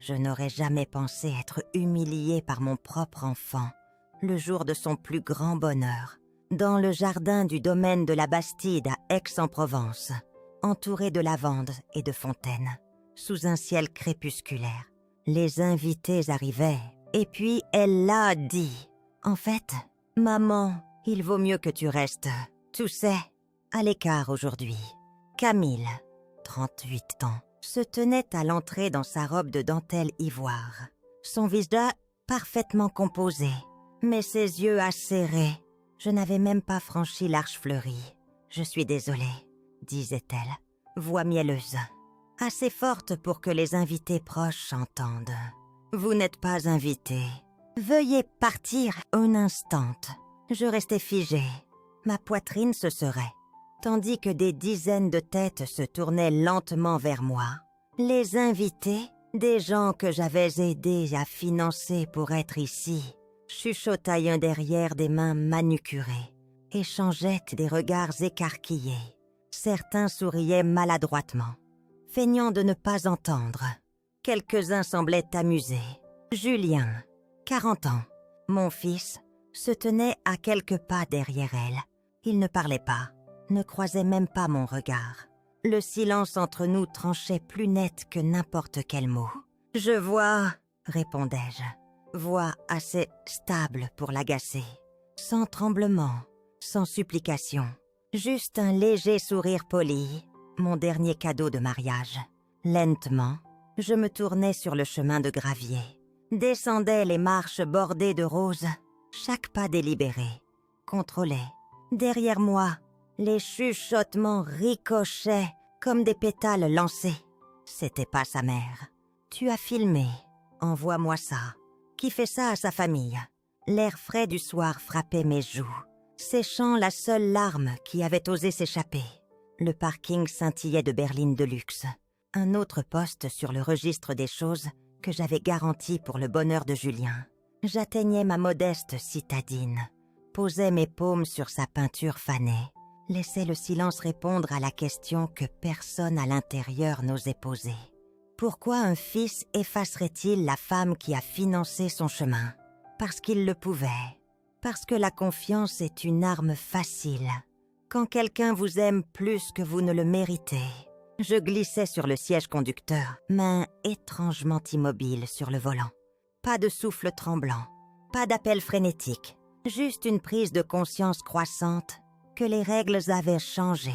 Je n'aurais jamais pensé être humiliée par mon propre enfant, le jour de son plus grand bonheur, dans le jardin du domaine de la Bastide à Aix-en-Provence, entouré de lavandes et de fontaines, sous un ciel crépusculaire. Les invités arrivaient, et puis elle l'a dit. « En fait, maman, il vaut mieux que tu restes, tu sais, à l'écart aujourd'hui. » Camille, 38 ans, se tenait à l'entrée dans sa robe de dentelle ivoire. Son visage parfaitement composé, mais ses yeux acérés. Je n'avais même pas franchi l'Arche Fleurie. « Je suis désolée, » disait-elle, voix mielleuse, assez forte pour que les invités proches entendent. « Vous n'êtes pas invité. Veuillez partir un instant. » Je restais figée. Ma poitrine se serrait, tandis que des dizaines de têtes se tournaient lentement vers moi. Les invités, des gens que j'avais aidés à financer pour être ici, chuchotaient un derrière des mains manucurées, échangeaient des regards écarquillés. Certains souriaient maladroitement, feignant de ne pas entendre. Quelques-uns semblaient amusés. Julien, 40 ans, mon fils, se tenait à quelques pas derrière elle. Il ne parlait pas, ne croisait même pas mon regard. Le silence entre nous tranchait plus net que n'importe quel mot. « Je vois, » répondais-je, voix assez stable pour l'agacer, sans tremblement, sans supplication, juste un léger sourire poli, mon dernier cadeau de mariage. Lentement, je me tournais sur le chemin de gravier, descendais les marches bordées de roses, chaque pas délibéré, contrôlé. Derrière moi, les chuchotements ricochaient comme des pétales lancés. C'était pas sa mère. « Tu as filmé, envoie-moi ça. » Qui fait ça à sa famille? L'air frais du soir frappait mes joues, séchant la seule larme qui avait osé s'échapper. Le parking scintillait de berlines de luxe. Un autre poste sur le registre des choses que j'avais garanti pour le bonheur de Julien. J'atteignais ma modeste citadine, posais mes paumes sur sa peinture fanée, laissais le silence répondre à la question que personne à l'intérieur n'osait poser. Pourquoi un fils effacerait-il la femme qui a financé son chemin? Parce qu'il le pouvait. Parce que la confiance est une arme facile. Quand quelqu'un vous aime plus que vous ne le méritez. Je glissais sur le siège conducteur, main étrangement immobile sur le volant. Pas de souffle tremblant, pas d'appel frénétique, juste une prise de conscience croissante que les règles avaient changé.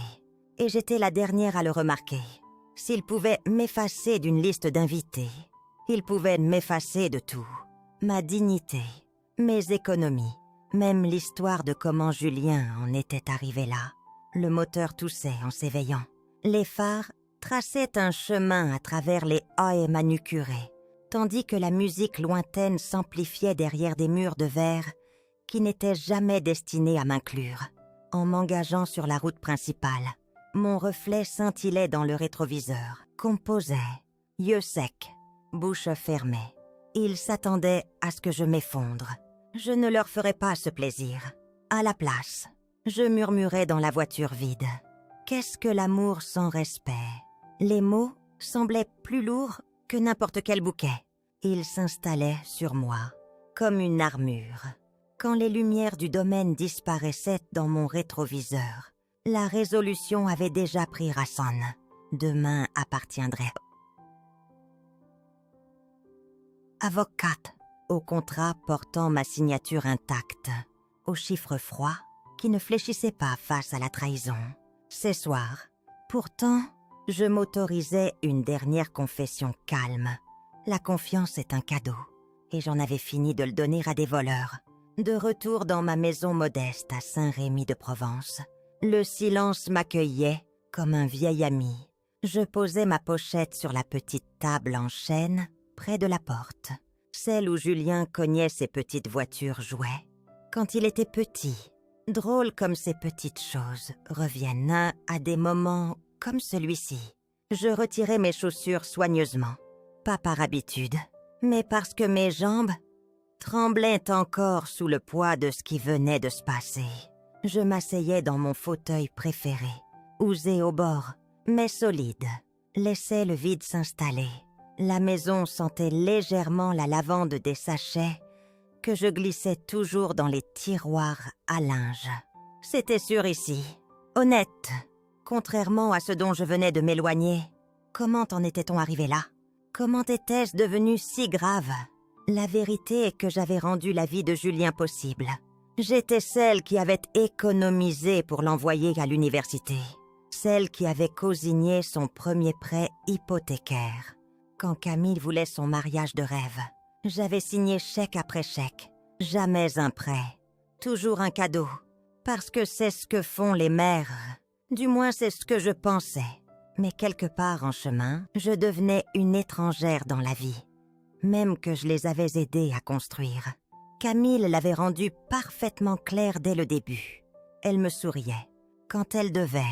Et j'étais la dernière à le remarquer. S'il pouvait m'effacer d'une liste d'invités, il pouvait m'effacer de tout. Ma dignité, mes économies, même l'histoire de comment Julien en était arrivé là. Le moteur toussait en s'éveillant. Les phares traçaient un chemin à travers les haies manucurées, tandis que la musique lointaine s'amplifiait derrière des murs de verre qui n'étaient jamais destinés à m'inclure. En m'engageant sur la route principale, mon reflet scintillait dans le rétroviseur, composait, yeux secs, bouche fermée. Ils s'attendaient à ce que je m'effondre. Je ne leur ferais pas ce plaisir. À la place, je murmurais dans la voiture vide. Qu'est-ce que l'amour sans respect? Les mots semblaient plus lourds que n'importe quel bouquet. Ils s'installaient sur moi, comme une armure. Quand les lumières du domaine disparaissaient dans mon rétroviseur, la résolution avait déjà pris racine. Demain appartiendrait. Avocate, au contrat portant ma signature intacte, au chiffre froid qui ne fléchissait pas face à la trahison. Ces soirs, pourtant, je m'autorisais une dernière confession calme. La confiance est un cadeau, et j'en avais fini de le donner à des voleurs. De retour dans ma maison modeste à Saint-Rémy-de-Provence, le silence m'accueillait comme un vieil ami. Je posais ma pochette sur la petite table en chêne près de la porte, celle où Julien cognait ses petites voitures jouets. Quand il était petit, drôle comme ces petites choses reviennent à des moments comme celui-ci. Je retirais mes chaussures soigneusement, pas par habitude, mais parce que mes jambes tremblaient encore sous le poids de ce qui venait de se passer. Je m'asseyais dans mon fauteuil préféré, usé au bord, mais solide, laissais le vide s'installer, La maison sentait légèrement la lavande des sachets que je glissais toujours dans les tiroirs à linge. C'était sûr ici, honnête. Contrairement à ce dont je venais de m'éloigner, comment en était-on arrivé là? Comment était-ce devenu si grave? La vérité est que j'avais rendu la vie de Julien possible. J'étais celle qui avait économisé pour l'envoyer à l'université. Celle qui avait cosigné son premier prêt hypothécaire. Quand Camille voulait son mariage de rêve, j'avais signé chèque après chèque. Jamais un prêt. Toujours un cadeau. Parce que c'est ce que font les mères. Du moins, c'est ce que je pensais. Mais quelque part en chemin, je devenais une étrangère dans la vie. Même que je les avais aidées à construire. Camille l'avait rendu parfaitement clair dès le début. Elle me souriait, quand elle devait.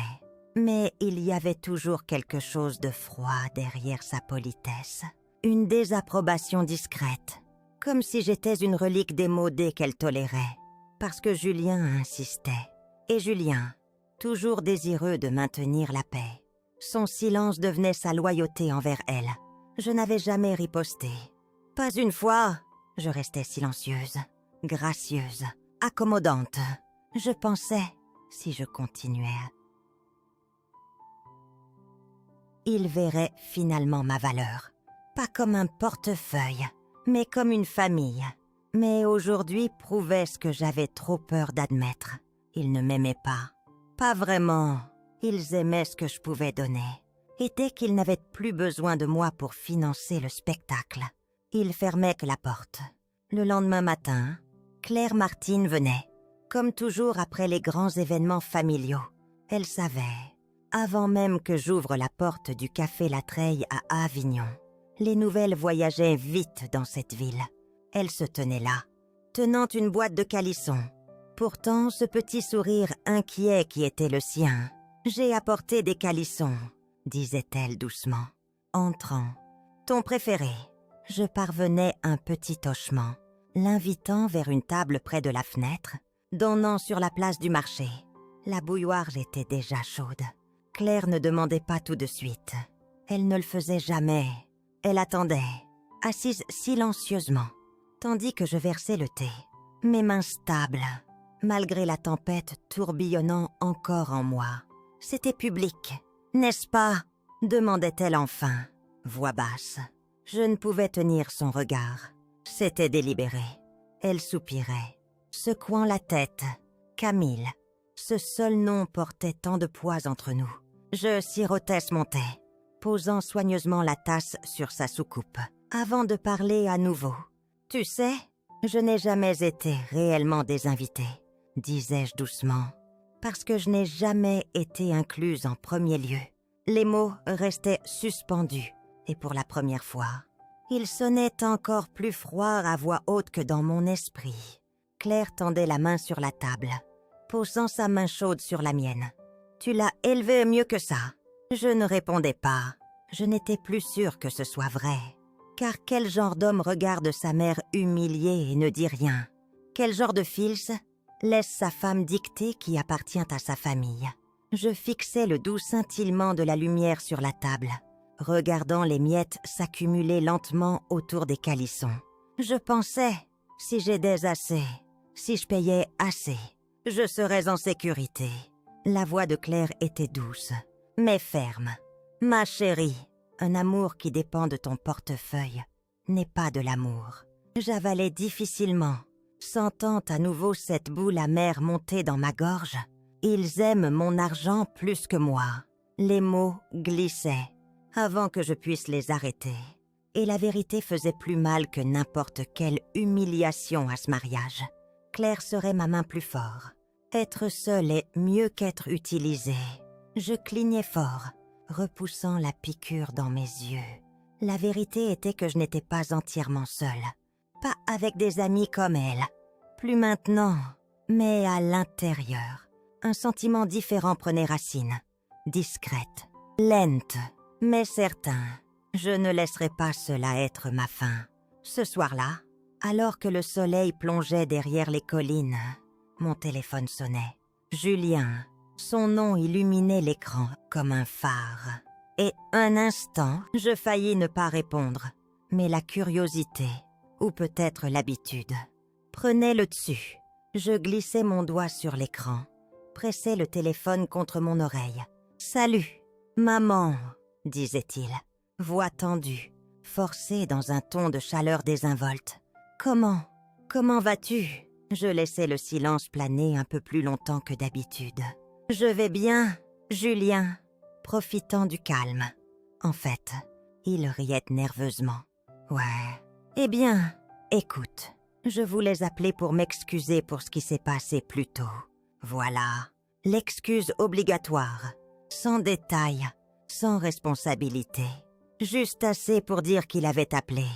Mais il y avait toujours quelque chose de froid derrière sa politesse. Une désapprobation discrète, comme si j'étais une relique démodée qu'elle tolérait. Parce que Julien insistait. Et Julien, toujours désireux de maintenir la paix. Son silence devenait sa loyauté envers elle. Je n'avais jamais riposté. Pas une fois, je restais silencieuse, gracieuse, accommodante. Je pensais, si je continuais, il verrait finalement ma valeur. Pas comme un portefeuille, mais comme une famille. Mais aujourd'hui prouvait ce que j'avais trop peur d'admettre. Ils ne m'aimaient pas. Pas vraiment. Ils aimaient ce que je pouvais donner. Et dès qu'ils n'avaient plus besoin de moi pour financer le spectacle, ils fermaient la porte. Le lendemain matin, Claire Martine venait. Comme toujours après les grands événements familiaux. Elle savait, avant même que j'ouvre la porte du café La Treille à Avignon. Les nouvelles voyageaient vite dans cette ville. Elle se tenait là, tenant une boîte de calissons. Pourtant, ce petit sourire inquiet qui était le sien. « J'ai apporté des calissons », disait-elle doucement. Entrant. « Ton préféré ?» Je parvenais un petit hochement, l'invitant vers une table près de la fenêtre, donnant sur la place du marché. La bouilloire était déjà chaude. Claire ne demandait pas tout de suite. Elle ne le faisait jamais. Elle attendait, assise silencieusement, tandis que je versais le thé. Mes mains stables, malgré la tempête tourbillonnant encore en moi. C'était public, n'est-ce pas? Demandait-elle enfin, voix basse. Je ne pouvais tenir son regard. C'était délibéré. Elle soupirait, secouant la tête. Camille. Ce seul nom portait tant de poids entre nous. Je sirotais mon thé, posant soigneusement la tasse sur sa soucoupe, avant de parler à nouveau. « Tu sais, je n'ai jamais été réellement désinvitée, disais-je doucement, parce que je n'ai jamais été incluse en premier lieu. Les mots restaient suspendus, et pour la première fois, ils sonnaient encore plus froids à voix haute que dans mon esprit. Claire tendait la main sur la table, posant sa main chaude sur la mienne. « Tu l'as élevé mieux que ça. » Je ne répondais pas. Je n'étais plus sûre que ce soit vrai. Car quel genre d'homme regarde sa mère humiliée et ne dit rien? Quel genre de fils laisse sa femme dicter qui appartient à sa famille? Je fixais le doux scintillement de la lumière sur la table, regardant les miettes s'accumuler lentement autour des calissons. Je pensais, si j'aidais assez, si je payais assez, je serais en sécurité. La voix de Claire était douce, mais ferme. « Ma chérie, un amour qui dépend de ton portefeuille n'est pas de l'amour. » J'avalais difficilement, sentant à nouveau cette boule amère monter dans ma gorge. « Ils aiment mon argent plus que moi. » Les mots glissaient, avant que je puisse les arrêter. Et la vérité faisait plus mal que n'importe quelle humiliation à ce mariage. Claire serait ma main plus fort. Être seule est mieux qu'être utilisée. Je clignais fort, repoussant la piqûre dans mes yeux. La vérité était que je n'étais pas entièrement seule. Pas avec des amis comme elle. Plus maintenant, mais à l'intérieur. Un sentiment différent prenait racine. Discrète, lente, mais certain. Je ne laisserai pas cela être ma fin. Ce soir-là, alors que le soleil plongeait derrière les collines, mon téléphone sonnait. Julien, son nom illuminait l'écran comme un phare. et un instant, je faillis ne pas répondre. Mais la curiosité, ou peut-être l'habitude, prenait le dessus. Je glissais mon doigt sur l'écran, pressais le téléphone contre mon oreille. « Salut, maman !» disait-il, voix tendue, forcée dans un ton de chaleur désinvolte. « Comment vas-tu ?» Je laissais le silence planer un peu plus longtemps que d'habitude. « Je vais bien, Julien !» profitant du calme. En fait, il riait nerveusement. « Ouais, eh bien, écoute, je voulais appeler pour m'excuser pour ce qui s'est passé plus tôt. Voilà, l'excuse obligatoire, sans détail, sans responsabilité. Juste assez pour dire qu'il avait appelé.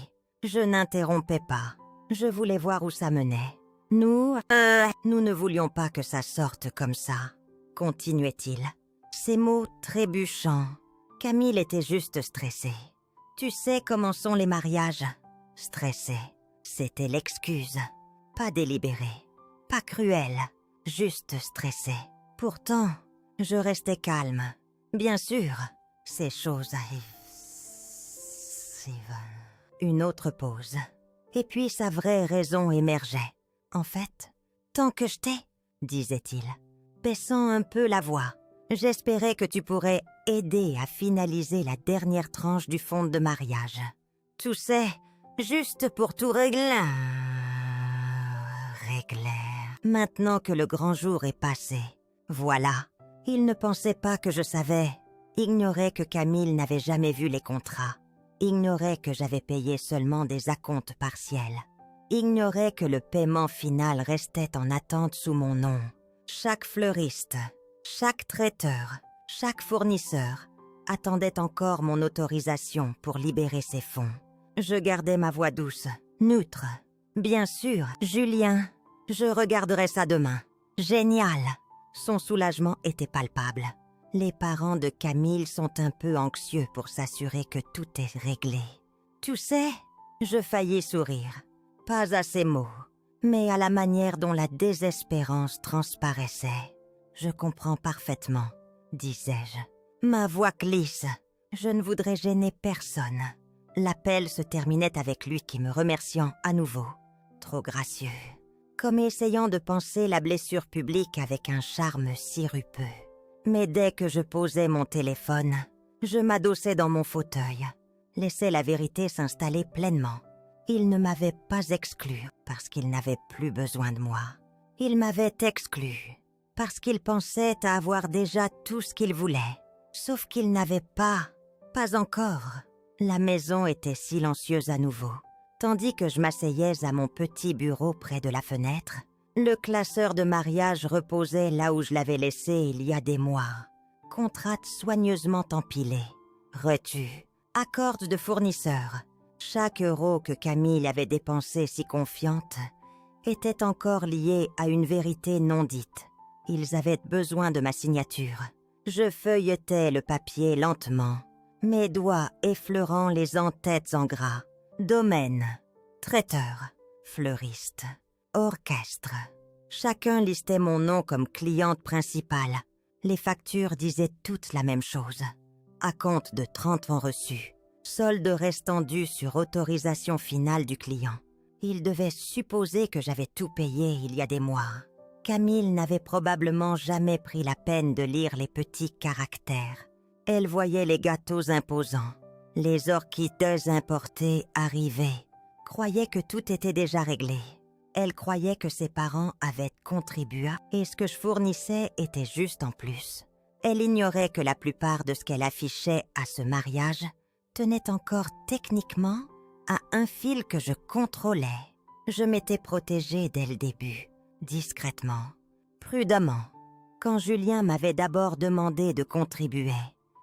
Je n'interrompais pas. Je voulais voir où ça menait. Nous ne voulions pas que ça sorte comme ça, continuait-il. Ces mots trébuchants. Camille était juste stressée. Tu sais comment sont les mariages? Stressée. C'était l'excuse. Pas délibérée. Pas cruelle. Juste stressée. Pourtant, je restais calme. Bien sûr, ces choses arrivent. Une autre pause. Et puis sa vraie raison émergeait. En fait, tant que je t'ai, disait-il, baissant un peu la voix, j'espérais que tu pourrais aider à finaliser la dernière tranche du fonds de mariage. Tu sais, juste pour tout régler. Maintenant que le grand jour est passé, voilà. Il ne pensait pas que je savais, ignorait que Camille n'avait jamais vu les contrats, ignorait que j'avais payé seulement des acomptes partiels. Ignorait que le paiement final restait en attente sous mon nom. Chaque fleuriste, chaque traiteur, chaque fournisseur attendait encore mon autorisation pour libérer ces fonds. Je gardais ma voix douce, neutre. Bien sûr, Julien, je regarderai ça demain. Génial! Son soulagement était palpable. Les parents de Camille sont un peu anxieux pour s'assurer que tout est réglé. Tu sais, je faillis sourire. Pas à ces mots, mais à la manière dont la désespérance transparaissait. Je comprends parfaitement, disais-je. Ma voix glisse. Je ne voudrais gêner personne. L'appel se terminait avec lui qui me remerciant à nouveau. Trop gracieux. Comme essayant de panser la blessure publique avec un charme sirupeux. Mais dès que je posais mon téléphone, je m'adossais dans mon fauteuil, laissais la vérité s'installer pleinement. Il ne m'avait pas exclu parce qu'il n'avait plus besoin de moi. Il m'avait exclu parce qu'il pensait à avoir déjà tout ce qu'il voulait. Sauf qu'il n'avait pas encore. La maison était silencieuse à nouveau. Tandis que je m'asseyais à mon petit bureau près de la fenêtre, le classeur de mariage reposait là où je l'avais laissé il y a des mois. Contrats soigneusement empilés. Reçus. Accords de fournisseurs. Chaque euro que Camille avait dépensé si confiante était encore lié à une vérité non dite. Ils avaient besoin de ma signature. Je feuilletais le papier lentement, mes doigts effleurant les en-têtes en gras. Domaine, traiteur, fleuriste, orchestre. Chacun listait mon nom comme cliente principale. Les factures disaient toutes la même chose. Acompte de 30 francs reçus. Solde restant dû sur autorisation finale du client. Il devait supposer que j'avais tout payé il y a des mois. Camille n'avait probablement jamais pris la peine de lire les petits caractères. Elle voyait les gâteaux imposants. Les orchidées importées arrivaient. Croyait que tout était déjà réglé. Elle croyait que ses parents avaient contribué et ce que je fournissais était juste en plus. Elle ignorait que la plupart de ce qu'elle affichait à ce mariage tenait encore techniquement à un fil que je contrôlais. Je m'étais protégée dès le début, discrètement, prudemment. Quand Julien m'avait d'abord demandé de contribuer,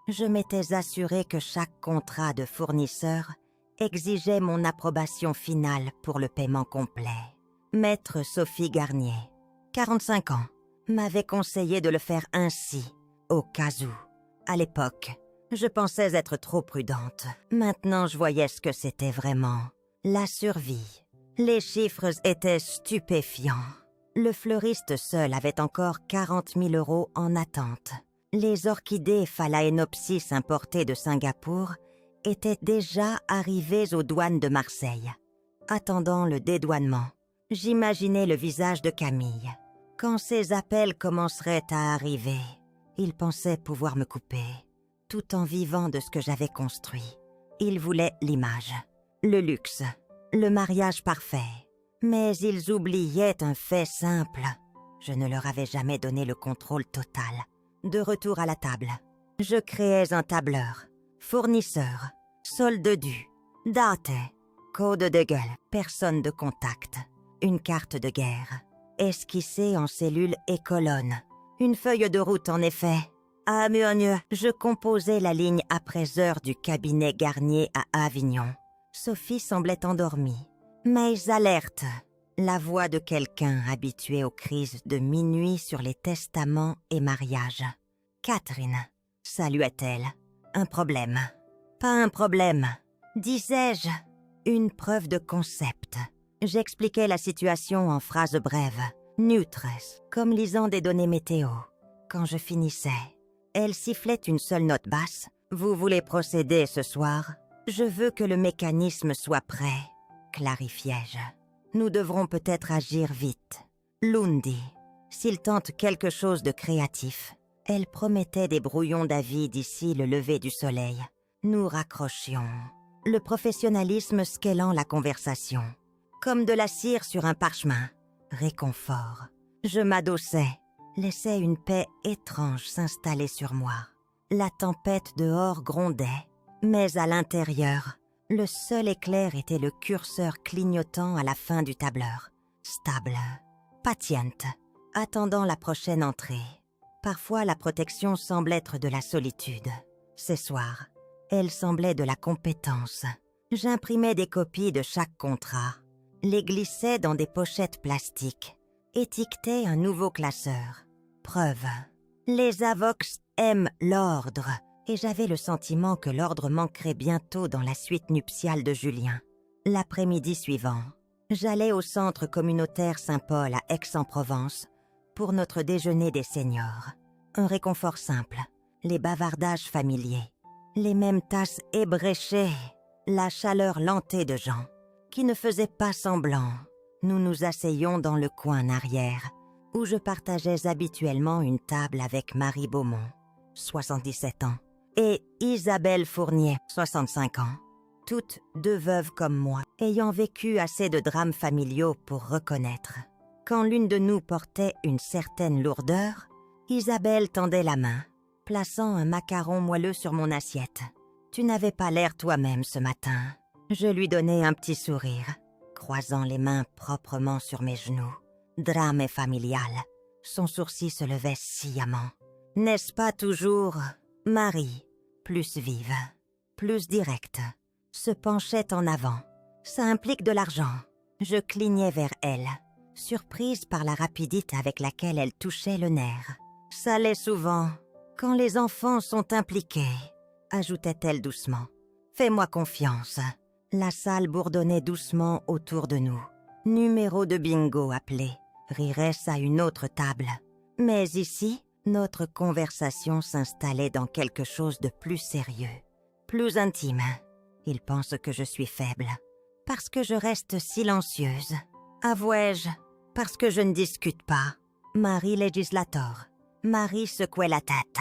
je m'étais assurée que chaque contrat de fournisseur exigeait mon approbation finale pour le paiement complet. Maître Sophie Garnier, 45 ans, m'avait conseillé de le faire ainsi, au cas où. À l'époque, je pensais être trop prudente. Maintenant, je voyais ce que c'était vraiment. La survie. Les chiffres étaient stupéfiants. Le fleuriste seul avait encore 40 000 € en attente. Les orchidées Phalaenopsis importées de Singapour étaient déjà arrivées aux douanes de Marseille. Attendant le dédouanement, j'imaginais le visage de Camille. Quand ces appels commenceraient à arriver, il pensait pouvoir me couper, tout en vivant de ce que j'avais construit. Il voulait l'image, le luxe, le mariage parfait. Mais ils oubliaient un fait simple. Je ne leur avais jamais donné le contrôle total. De retour à la table, je créais un tableur, fournisseur, solde dû, date, code de gueule, personne de contact, une carte de guerre, esquissée en cellules et colonnes, une feuille de route en effet. À mieux, je composais la ligne après heure du cabinet Garnier à Avignon. Sophie semblait endormie, mais alerte. La voix de quelqu'un habitué aux crises de minuit sur les testaments et mariages. « Catherine », saluait-elle. « Un problème. »« Pas un problème. » disais-je. Une preuve de concept. J'expliquais la situation en phrases brèves, neutres, comme lisant des données météo. Quand je finissais, elle sifflait une seule note basse. « Vous voulez procéder ce soir ? Je veux que le mécanisme soit prêt, » clarifiai-je. Nous devrons peut-être agir vite. Lundi, s'il tente quelque chose de créatif. Elle promettait des brouillons d'avis d'ici le lever du soleil. Nous raccrochions, le professionnalisme scalant la conversation. Comme de la cire sur un parchemin. Réconfort. Je m'adossais, laissais une paix étrange s'installer sur moi. La tempête dehors grondait, mais à l'intérieur, le seul éclair était le curseur clignotant à la fin du tableur. Stable, patiente, attendant la prochaine entrée. Parfois, la protection semble être de la solitude. Ces soirs, elle semblait de la compétence. J'imprimais des copies de chaque contrat, les glissais dans des pochettes plastiques, étiquetais un nouveau classeur. Preuve. Les Avox aiment l'ordre. Et j'avais le sentiment que l'ordre manquerait bientôt dans la suite nuptiale de Julien. L'après-midi suivant, j'allais au centre communautaire Saint-Paul à Aix-en-Provence pour notre déjeuner des seniors. Un réconfort simple, les bavardages familiers, les mêmes tasses ébréchées, la chaleur lentée de gens qui ne faisaient pas semblant. Nous nous asseyions dans le coin arrière où je partageais habituellement une table avec Marie Beaumont, 77 ans, et Isabelle Fournier, 65 ans, toutes deux veuves comme moi, ayant vécu assez de drames familiaux pour reconnaître. Quand l'une de nous portait une certaine lourdeur, Isabelle tendait la main, plaçant un macaron moelleux sur mon assiette. « Tu n'avais pas l'air toi-même ce matin. » Je lui donnai un petit sourire, croisant les mains proprement sur mes genoux. Drame familial. Son sourcil se levait sciemment. « N'est-ce pas toujours... » Marie, plus vive, plus directe, se penchait en avant. Ça implique de l'argent. Je clignais vers elle, surprise par la rapidité avec laquelle elle touchait le nerf. Ça l'est souvent, quand les enfants sont impliqués, ajoutait-elle doucement. Fais-moi confiance. La salle bourdonnait doucement autour de nous. Numéro de bingo appelé. Rirait-ce à une autre table. Mais ici, notre conversation s'installait dans quelque chose de plus sérieux, plus intime. Il pense que je suis faible, parce que je reste silencieuse. Avouai-je, parce que je ne discute pas. Marie législator. Marie secouait la tête.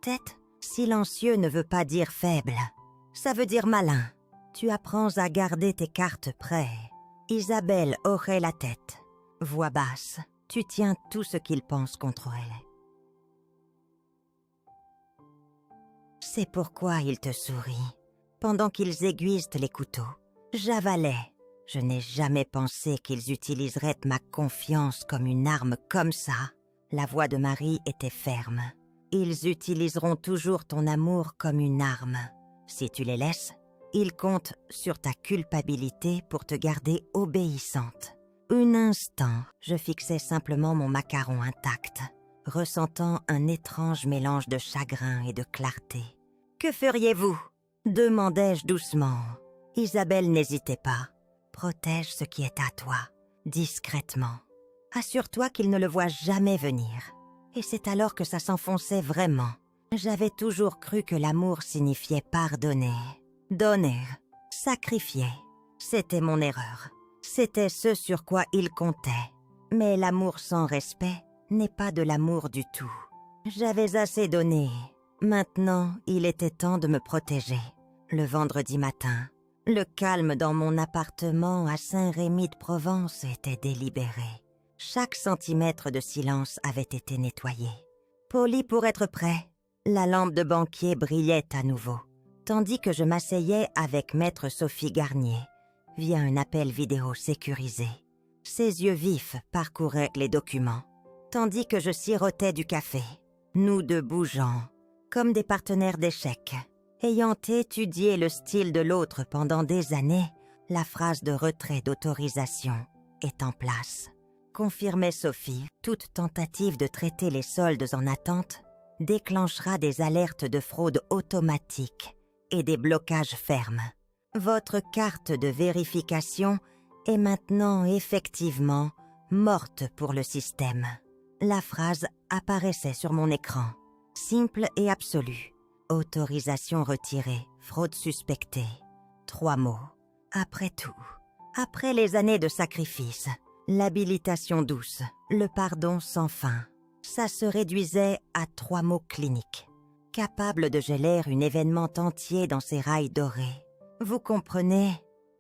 Tête, silencieux ne veut pas dire faible. Ça veut dire malin. Tu apprends à garder tes cartes près. Isabelle hochait la tête. Voix basse. Tu tiens tout ce qu'ils pensent contre elle. C'est pourquoi ils te sourient, pendant qu'ils aiguisent les couteaux. J'avalais. Je n'ai jamais pensé qu'ils utiliseraient ma confiance comme une arme comme ça. La voix de Marie était ferme. Ils utiliseront toujours ton amour comme une arme. Si tu les laisses, ils comptent sur ta culpabilité pour te garder obéissante. Un instant, je fixais simplement mon macaron intact, ressentant un étrange mélange de chagrin et de clarté. « Que feriez-vous » demandai-je doucement. Isabelle n'hésitait pas. « Protège ce qui est à toi, discrètement. Assure-toi qu'il ne le voit jamais venir. » Et c'est alors que ça s'enfonçait vraiment. J'avais toujours cru que l'amour signifiait pardonner, donner, sacrifier. C'était mon erreur. C'était ce sur quoi il comptait. Mais l'amour sans respect n'est pas de l'amour du tout. J'avais assez donné. Maintenant, il était temps de me protéger. Le vendredi matin, le calme dans mon appartement à Saint-Rémy-de-Provence était délibéré. Chaque centimètre de silence avait été nettoyé. Poli pour être prêt, la lampe de banquier brillait à nouveau, tandis que je m'asseyais avec maître Sophie Garnier, via un appel vidéo sécurisé. Ses yeux vifs parcouraient les documents, tandis que je sirotais du café, nous deux bougeant, comme des partenaires d'échecs. Ayant étudié le style de l'autre pendant des années, la phrase de retrait d'autorisation est en place. Confirmait Sophie, toute tentative de traiter les soldes en attente déclenchera des alertes de fraude automatiques et des blocages fermes. Votre carte de vérification est maintenant effectivement morte pour le système. La phrase apparaissait sur mon écran, simple et absolue. Autorisation retirée, fraude suspectée. 3 mots. Après tout, après les années de sacrifice, l'habilitation douce, le pardon sans fin, ça se réduisait à 3 mots cliniques, capables de geler un événement entier dans ses rails dorés. Vous comprenez,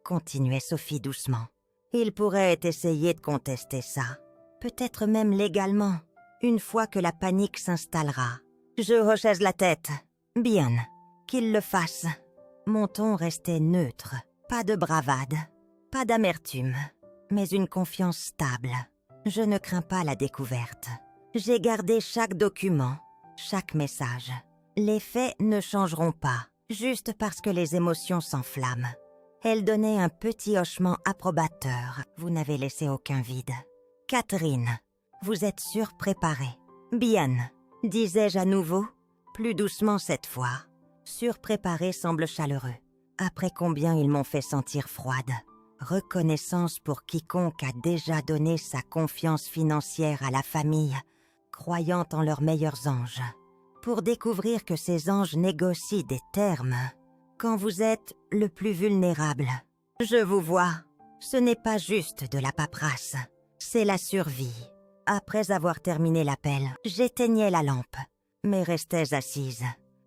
continuait Sophie doucement. Il pourrait essayer de contester ça, peut-être même légalement, une fois que la panique s'installera. Je rechaise la tête. Bien, qu'il le fasse. Mon ton restait neutre, pas de bravade, pas d'amertume, mais une confiance stable. Je ne crains pas la découverte. J'ai gardé chaque document, chaque message. Les faits ne changeront pas, juste parce que les émotions s'enflamment. Elle donnait un petit hochement approbateur. Vous n'avez laissé aucun vide. Catherine, vous êtes sûre préparée. Bien, disais-je à nouveau, plus doucement cette fois. Surpréparé semble chaleureux. Après combien ils m'ont fait sentir froide. Reconnaissance pour quiconque a déjà donné sa confiance financière à la famille, croyant en leurs meilleurs anges. Pour découvrir que ces anges négocient des termes quand vous êtes le plus vulnérable. Je vous vois, ce n'est pas juste de la paperasse, c'est la survie. Après avoir terminé l'appel, j'éteignais la lampe, mais restais assise,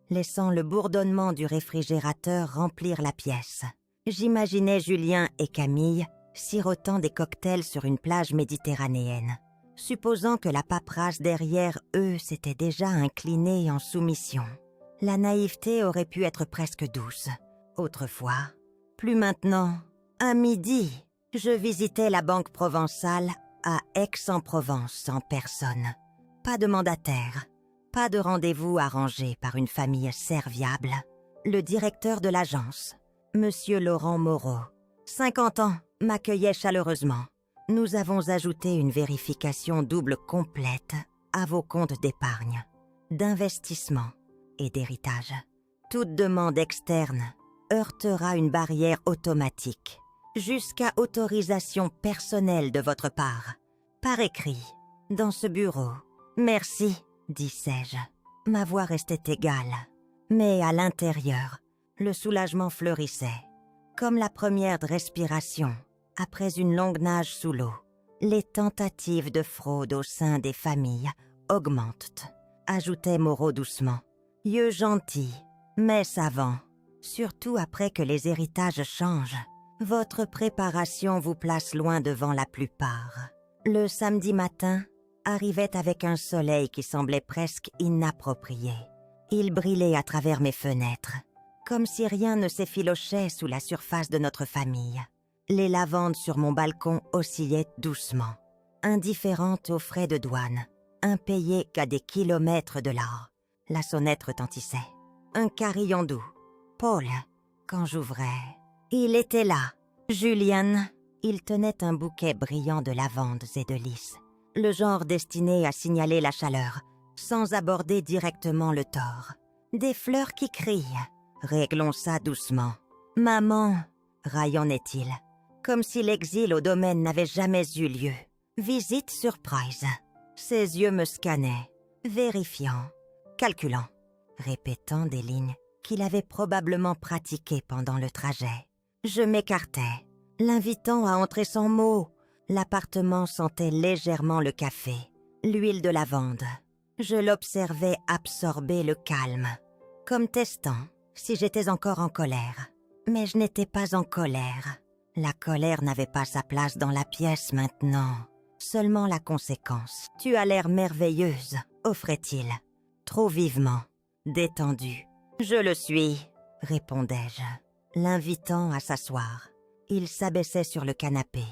laissant le bourdonnement du réfrigérateur remplir la pièce. J'imaginais Julien et Camille sirotant des cocktails sur une plage méditerranéenne, supposant que la paperasse derrière eux s'était déjà inclinée en soumission. La naïveté aurait pu être presque douce, autrefois. Plus maintenant. À midi, je visitais la Banque Provençale à Aix-en-Provence en personne. Pas de mandataire, pas de rendez-vous arrangé par une famille serviable. Le directeur de l'agence, Monsieur Laurent Moreau, 50 ans, m'accueillait chaleureusement. Nous avons ajouté une vérification double complète à vos comptes d'épargne, d'investissement et d'héritage. Toute demande externe heurtera une barrière automatique, jusqu'à autorisation personnelle de votre part, par écrit, dans ce bureau. Merci, disais-je. Ma voix restait égale, mais à l'intérieur, le soulagement fleurissait, comme la première respiration après une longue nage sous l'eau. Les tentatives de fraude au sein des familles augmentent, ajoutait Moreau doucement. Yeux gentils, mais savants, surtout après que les héritages changent. Votre préparation vous place loin devant la plupart. Le samedi matin arrivait avec un soleil qui semblait presque inapproprié. Il brillait à travers mes fenêtres, comme si rien ne s'effilochait sous la surface de notre famille. Les lavandes sur mon balcon oscillaient doucement, indifférentes aux frais de douane, impayées qu'à des kilomètres de là. La sonnette retentissait. Un carillon doux. Paul, quand j'ouvrais. Il était là. Julien. Il tenait un bouquet brillant de lavandes et de lys. Le genre destiné à signaler la chaleur, sans aborder directement le tort. Des fleurs qui crient. Réglons ça doucement. Maman, rayonnait-il, comme si l'exil au domaine n'avait jamais eu lieu. Visite surprise. Ses yeux me scannaient. vérifiant, calculant, répétant des lignes qu'il avait probablement pratiquées pendant le trajet. Je m'écartais, l'invitant à entrer sans mot. L'appartement sentait légèrement le café, l'huile de lavande. Je l'observais absorber le calme, comme testant si j'étais encore en colère. Mais je n'étais pas en colère. La colère n'avait pas sa place dans la pièce maintenant. Seulement la conséquence. « Tu as l'air merveilleuse », offrait-il. Trop vivement, détendu. « Je le suis », répondais-je, l'invitant à s'asseoir. Il s'abaissait sur le canapé,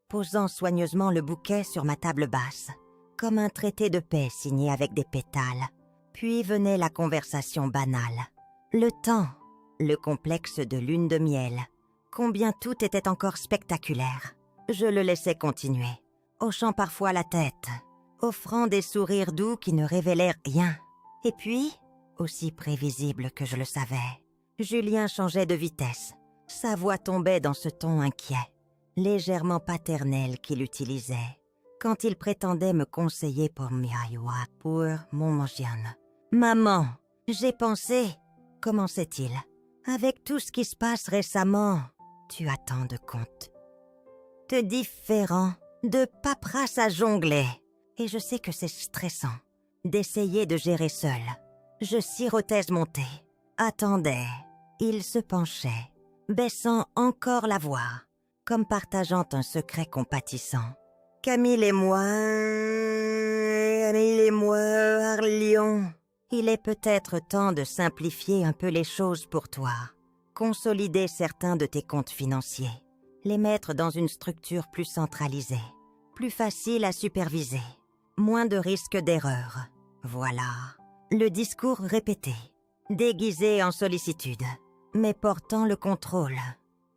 posant soigneusement le bouquet sur ma table basse, comme un traité de paix signé avec des pétales. Puis venait la conversation banale. Le temps, le complexe de lune de miel. Combien tout était encore spectaculaire. Je le laissais continuer, hochant parfois la tête, offrant des sourires doux qui ne révélaient rien. Et puis, aussi prévisible que je le savais, Julien changeait de vitesse. Sa voix tombait dans ce ton inquiet, légèrement paternel qu'il utilisait quand il prétendait me conseiller pour mon Monjian. « Maman, j'ai pensé, commençait-il, avec tout ce qui se passe récemment, tu as tant de comptes. De différents, de paperasse à jongler. Et je sais que c'est stressant d'essayer de gérer seul. Je sirotais mon thé, attendais. Il se penchait, baissant encore la voix, comme partageant un secret compatissant. Camille et moi, Arlion. Il est peut-être temps de simplifier un peu les choses pour toi. Consolider certains de tes comptes financiers. Les mettre dans une structure plus centralisée. Plus facile à superviser. Moins de risques d'erreur. Voilà. Le discours répété. Déguisé en sollicitude. Mais portant le contrôle.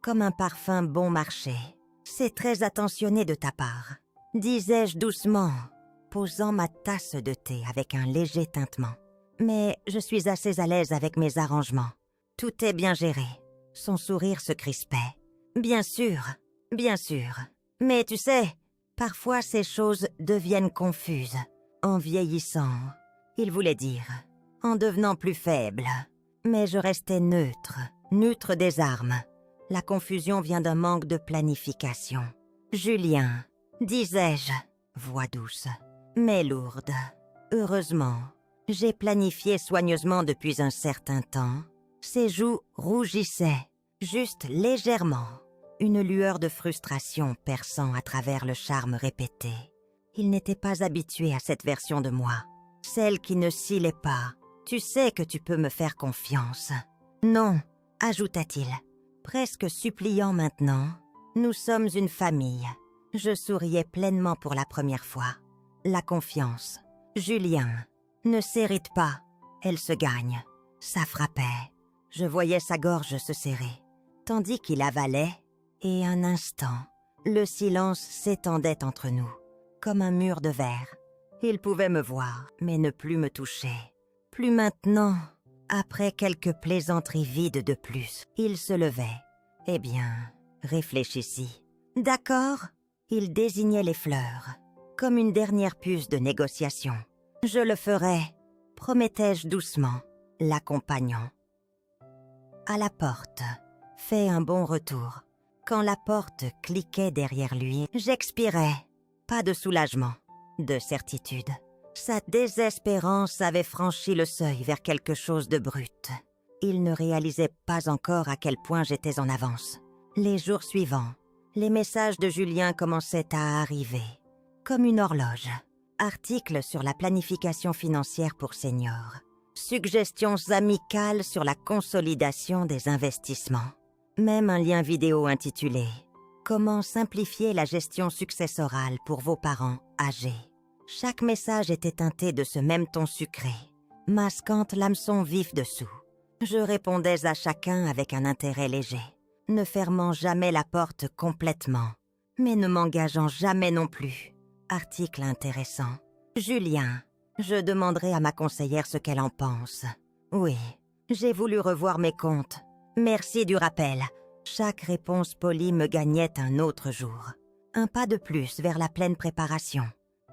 Comme un parfum bon marché. C'est très attentionné de ta part. Disais-je doucement, posant ma tasse de thé avec un léger tintement. Mais je suis assez à l'aise avec mes arrangements. Tout est bien géré. Son sourire se crispait. Bien sûr, bien sûr. Mais tu sais, parfois ces choses deviennent confuses. En vieillissant, il voulait dire, en devenant plus faible. Mais je restais neutre des armes. La confusion vient d'un manque de planification. Julien, disais-je, voix douce, mais lourde. Heureusement, j'ai planifié soigneusement depuis un certain temps. Ses joues rougissaient, juste légèrement, une lueur de frustration perçant à travers le charme répété. Il n'était pas habitué à cette version de moi, celle qui ne scellait pas. Tu sais que tu peux me faire confiance. Non, ajouta-t-il, presque suppliant maintenant. Nous sommes une famille. Je souriais pleinement pour la première fois. La confiance. Julien, ne s'hérite pas. Elle se gagne. Ça frappait. Je voyais sa gorge se serrer, tandis qu'il avalait, et un instant, le silence s'étendait entre nous, comme un mur de verre. Il pouvait me voir, mais ne plus me toucher. Plus maintenant, après quelques plaisanteries vides de plus, il se levait. Eh bien, réfléchis-y. D'accord? Il désignait les fleurs, comme une dernière puce de négociation. Je le ferai, promettais-je doucement, l'accompagnant. À la porte, fait un bon retour. Quand la porte cliquait derrière lui, j'expirais. Pas de soulagement, de certitude. Sa désespérance avait franchi le seuil vers quelque chose de brut. Il ne réalisait pas encore à quel point j'étais en avance. Les jours suivants, les messages de Julien commençaient à arriver, comme une horloge. Articles sur la planification financière pour seniors. Suggestions amicales sur la consolidation des investissements. Même un lien vidéo intitulé « Comment simplifier la gestion successorale pour vos parents âgés ». Chaque message était teinté de ce même ton sucré, masquant l'hameçon vif dessous. Je répondais à chacun avec un intérêt léger, ne fermant jamais la porte complètement, mais ne m'engageant jamais non plus. Article intéressant. Julien, je demanderai à ma conseillère ce qu'elle en pense. Oui, j'ai voulu revoir mes comptes. Merci du rappel. Chaque réponse polie me gagnait un autre jour. Un pas de plus vers la pleine préparation.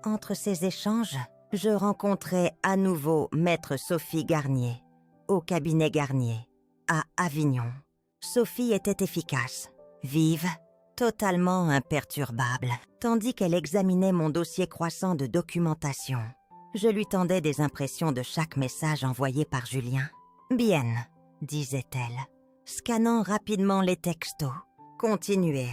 Entre ces échanges, je rencontrai à nouveau Maître Sophie Garnier, au cabinet Garnier, à Avignon. Sophie était efficace, vive, totalement imperturbable, tandis qu'elle examinait mon dossier croissant de documentation. Je lui tendais des impressions de chaque message envoyé par Julien. « Bien », disait-elle, scannant rapidement les textos. « Continuez. »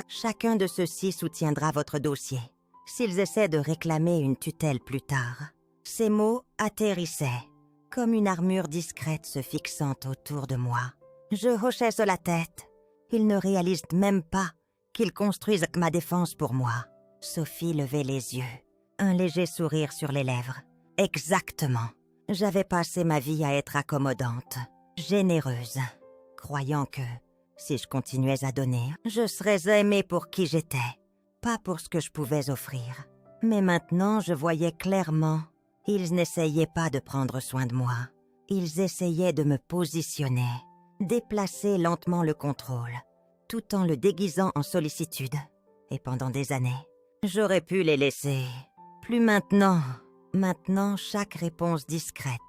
Chacun de ceux-ci soutiendra votre dossier. S'ils essaient de réclamer une tutelle plus tard. Ces mots atterrissaient, comme une armure discrète se fixant autour de moi. Je hochais sur la tête. Ils ne réalisent même pas qu'ils construisent ma défense pour moi. Sophie levait les yeux, un léger sourire sur les lèvres. Exactement. J'avais passé ma vie à être accommodante, généreuse, croyant que, si je continuais à donner, je serais aimée pour qui j'étais, pas pour ce que je pouvais offrir. Mais maintenant, je voyais clairement, ils n'essayaient pas de prendre soin de moi. Ils essayaient de me positionner, déplacer lentement le contrôle, tout en le déguisant en sollicitude. Et pendant des années, j'aurais pu les laisser. Plus maintenant. Maintenant, chaque réponse discrète,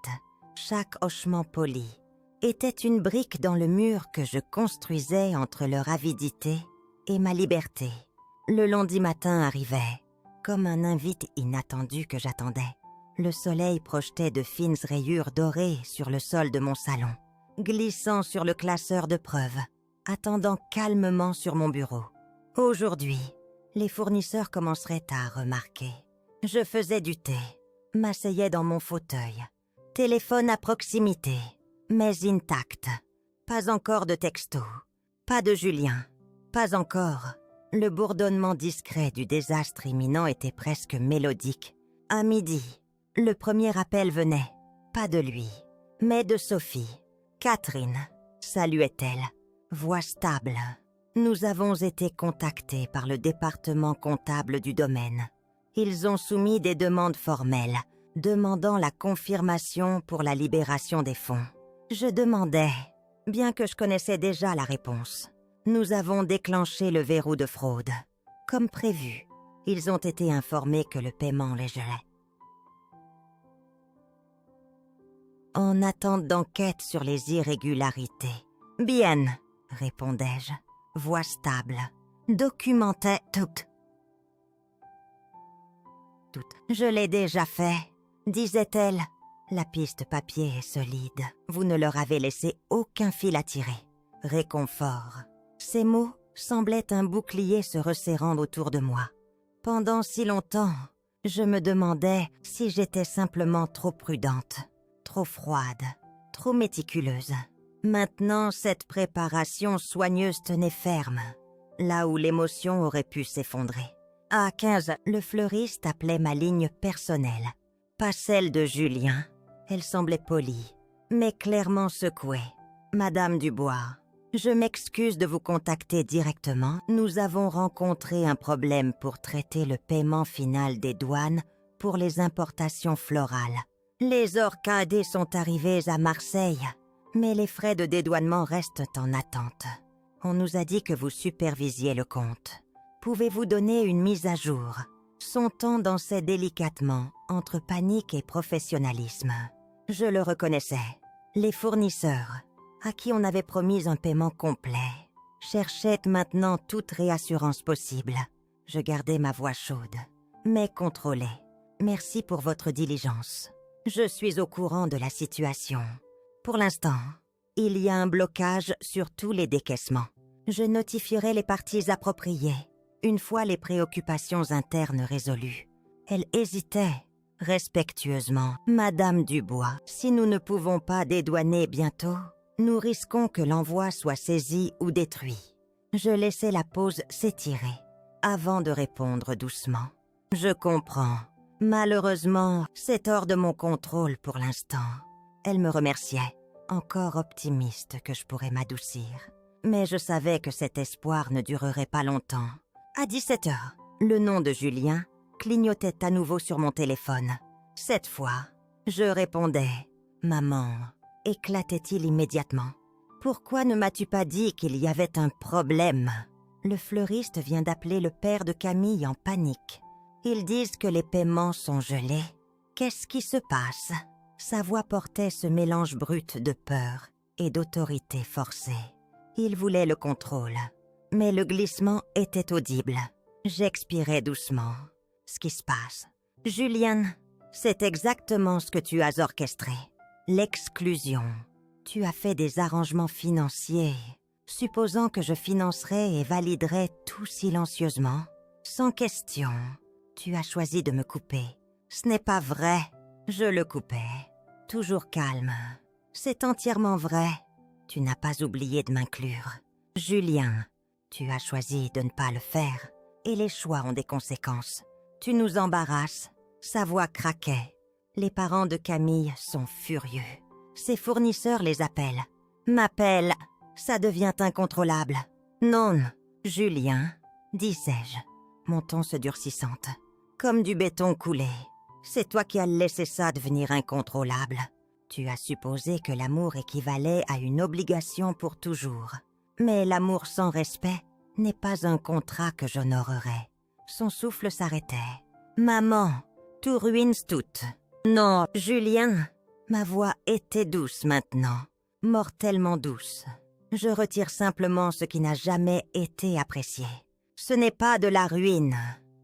chaque hochement poli, était une brique dans le mur que je construisais entre leur avidité et ma liberté. Le lundi matin arrivait, comme un invite inattendu que j'attendais. Le soleil projetait de fines rayures dorées sur le sol de mon salon, glissant sur le classeur de preuves, attendant calmement sur mon bureau. Aujourd'hui, les fournisseurs commenceraient à remarquer. Je faisais du thé, m'asseyais dans mon fauteuil, téléphone à proximité, mais intact. Pas encore de texto, pas de Julien, pas encore. Le bourdonnement discret du désastre imminent était presque mélodique. À midi, le premier appel venait, pas de lui, mais de Sophie. Catherine, saluait-elle, voix stable. Nous avons été contactés par le département comptable du domaine. Ils ont soumis des demandes formelles, demandant la confirmation pour la libération des fonds. Je demandais, bien que je connaissais déjà la réponse. Nous avons déclenché le verrou de fraude. Comme prévu, ils ont été informés que le paiement les gelait. En attente d'enquête sur les irrégularités. « Bien », répondais-je, voix stable. « Documentais tout. » Je l'ai déjà fait, disait-elle. La piste papier est solide. Vous ne leur avez laissé aucun fil à tirer. Réconfort. Ces mots semblaient un bouclier se resserrant autour de moi. Pendant si longtemps, je me demandais si j'étais simplement trop prudente, trop froide, trop méticuleuse. Maintenant, cette préparation soigneuse tenait ferme, là où l'émotion aurait pu s'effondrer. À 15, le fleuriste appelait ma ligne personnelle. Pas celle de Julien. Elle semblait polie, mais clairement secouée. Madame Dubois, je m'excuse de vous contacter directement. Nous avons rencontré un problème pour traiter le paiement final des douanes pour les importations florales. Les orchidées sont arrivées à Marseille, mais les frais de dédouanement restent en attente. On nous a dit que vous supervisiez le compte. Pouvez-vous donner une mise à jour? Son ton dansait délicatement entre panique et professionnalisme. Je le reconnaissais. Les fournisseurs, à qui on avait promis un paiement complet, cherchaient maintenant toute réassurance possible. Je gardais ma voix chaude, mais contrôlée. Merci pour votre diligence. Je suis au courant de la situation. Pour l'instant, il y a un blocage sur tous les décaissements. Je notifierai les parties appropriées une fois les préoccupations internes résolues. Elle hésitait, respectueusement. « Madame Dubois, si nous ne pouvons pas dédouaner bientôt, nous risquons que l'envoi soit saisi ou détruit. » Je laissai la pause s'étirer, avant de répondre doucement. « Je comprends. Malheureusement, c'est hors de mon contrôle pour l'instant. » Elle me remerciait, encore optimiste que je pourrais m'adoucir. Mais je savais que cet espoir ne durerait pas longtemps. À 17h, le nom de Julien clignotait à nouveau sur mon téléphone. Cette fois, je répondais. « Maman », éclatait-il immédiatement. Pourquoi ne m'as-tu pas dit qu'il y avait un problème ? Le fleuriste vient d'appeler le père de Camille en panique. Ils disent que les paiements sont gelés. Qu'est-ce qui se passe ? Sa voix portait ce mélange brut de peur et d'autorité forcée. Il voulait le contrôle, mais le glissement était audible. J'expirais doucement. Ce qui se passe. Julien, c'est exactement ce que tu as orchestré. L'exclusion. Tu as fait des arrangements financiers, supposant que je financerais et validerais tout silencieusement, sans question. Tu as choisi de me couper. Ce n'est pas vrai. Je le coupais. Toujours calme. C'est entièrement vrai. Tu n'as pas oublié de m'inclure. Julien, tu as choisi de ne pas le faire. Et les choix ont des conséquences. Tu nous embarrasses. Sa voix craquait. Les parents de Camille sont furieux. Ses fournisseurs les appellent. M'appellent. Ça devient incontrôlable. Non, Julien, disais-je, mon ton se durcissant. Comme du béton coulé. C'est toi qui as laissé ça devenir incontrôlable. Tu as supposé que l'amour équivalait à une obligation pour toujours. Mais l'amour sans respect n'est pas un contrat que j'honorerais. Son souffle s'arrêtait. Maman, tu ruines tout. Non, Julien, ma voix était douce maintenant, mortellement douce. Je retire simplement ce qui n'a jamais été apprécié. Ce n'est pas de la ruine,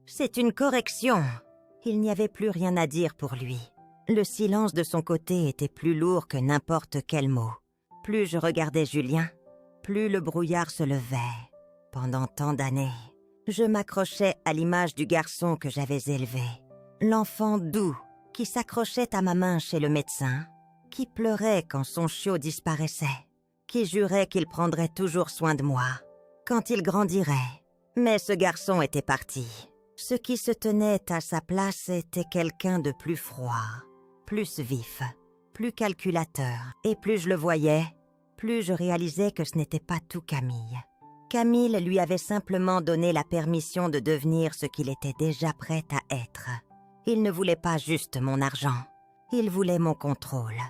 c'est une correction. Il n'y avait plus rien à dire pour lui. Le silence de son côté était plus lourd que n'importe quel mot. Plus je regardais Julien, plus le brouillard se levait. Pendant tant d'années, je m'accrochais à l'image du garçon que j'avais élevé. L'enfant doux qui s'accrochait à ma main chez le médecin, qui pleurait quand son chiot disparaissait, qui jurait qu'il prendrait toujours soin de moi, quand il grandirait. Mais ce garçon était parti. Ce qui se tenait à sa place était quelqu'un de plus froid, plus vif, plus calculateur. Et plus je le voyais, plus je réalisais que ce n'était pas tout Camille. Camille lui avait simplement donné la permission de devenir ce qu'il était déjà prêt à être. Il ne voulait pas juste mon argent. Il voulait mon contrôle,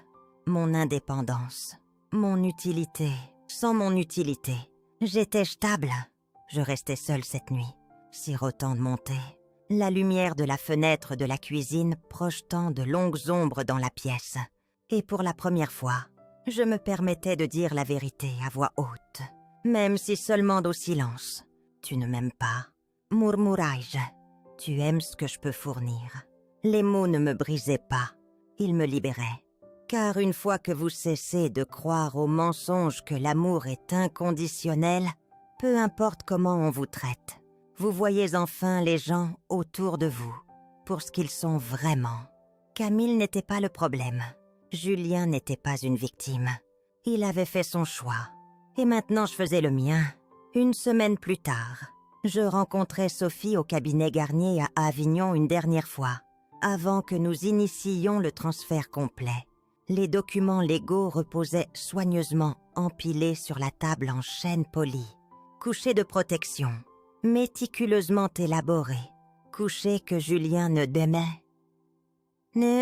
mon indépendance, mon utilité. Sans mon utilité, j'étais stable. Je restais seule cette nuit, sirotant de mon thé. La lumière de la fenêtre de la cuisine projetant de longues ombres dans la pièce. Et pour la première fois, je me permettais de dire la vérité à voix haute, même si seulement au silence. Tu ne m'aimes pas, murmurai-je. Tu aimes ce que je peux fournir. Les mots ne me brisaient pas, ils me libéraient. Car une fois que vous cessez de croire au mensonge que l'amour est inconditionnel, peu importe comment on vous traite, vous voyez enfin les gens autour de vous pour ce qu'ils sont vraiment. Camille n'était pas le problème. Julien n'était pas une victime. Il avait fait son choix. Et maintenant je faisais le mien. Une semaine plus tard, je rencontrais Sophie au cabinet Garnier à Avignon une dernière fois, avant que nous initions le transfert complet. Les documents légaux reposaient soigneusement empilés sur la table en chêne poli. Couchés de protection, méticuleusement élaborés. Couchés que Julien ne